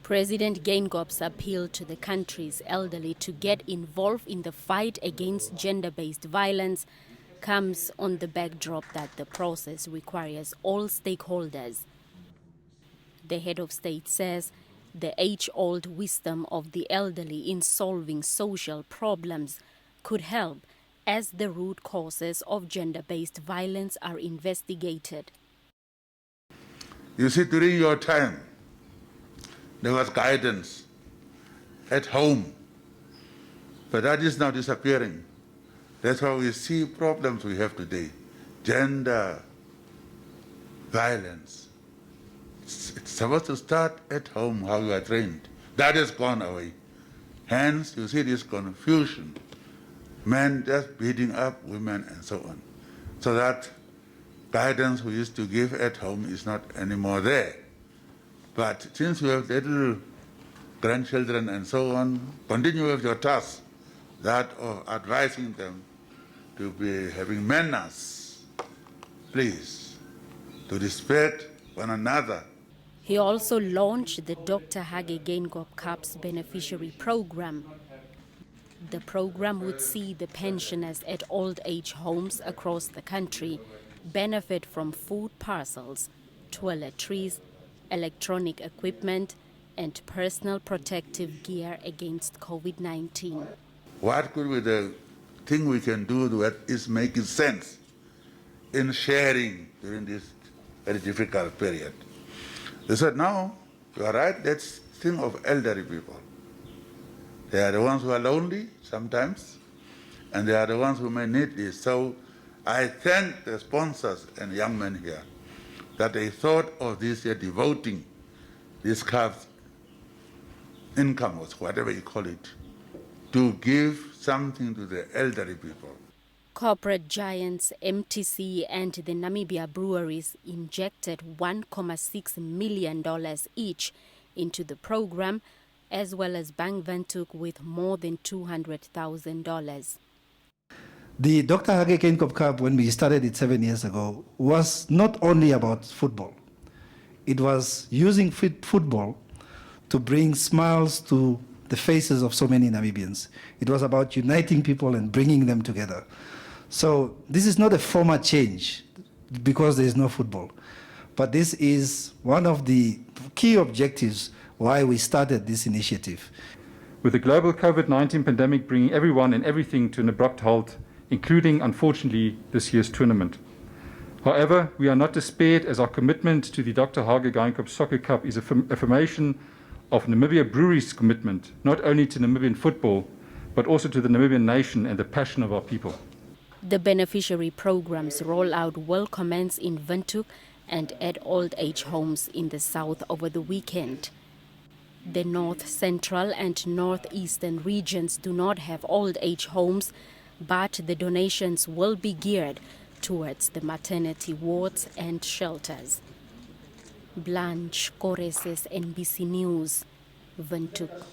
President Geingob's appeal to the country's elderly to get involved in the fight against gender-based violence comes on the backdrop that the process requires all stakeholders. The head of state says the age-old wisdom of the elderly in solving social problems could help as the root causes of gender-based violence are investigated. You see, during your time, there was guidance at home, but that is now disappearing. That's why we see problems we have today. Gender violence. It's supposed to start at home, how you are trained. That has gone away. Hence, you see this confusion. Men just beating up women and so on. So that guidance we used to give at home is not anymore there. But since you have little grandchildren and so on, continue with your task, that of advising them to be having manners, please, to respect one another. He also launched the Dr. Hage Geingob Cups beneficiary program. The program would see the pensioners at old age homes across the country benefit from food parcels, toiletries, electronic equipment, and personal protective gear against COVID-19. What could be the thing we can do that is making sense in sharing during this very difficult period? They said, no, you are right, let's think of elderly people. They are the ones who are lonely sometimes, and they are the ones who may need this. So I thank the sponsors and young men here that they thought of this year devoting this cup income, or whatever you call it, to give something to the elderly people. Corporate giants MTC and the Namibia breweries injected $1.6 million each into the program, as well as Bank Windhoek with more than $200,000. The Dr. Hage Geingob Cup, when we started it 7 years ago, was not only about football. It was using football to bring smiles to the faces of so many Namibians. It was about uniting people and bringing them together. So this is not a formal change because there is no football, but this is one of the key objectives why we started this initiative. With the global COVID-19 pandemic bringing everyone and everything to an abrupt halt, including, unfortunately, this year's tournament. However, we are not despaired, as our commitment to the Dr. Hage Geingob Soccer Cup is affirmation of Namibia Breweries' commitment, not only to Namibian football, but also to the Namibian nation and the passion of our people. The beneficiary program's rollout will commence in Windhoek and at old age homes in the south over the weekend. The north central and northeastern regions do not have old age homes, but the donations will be geared towards the maternity wards and shelters. Blanche Koreses, NBC News, Windhoek.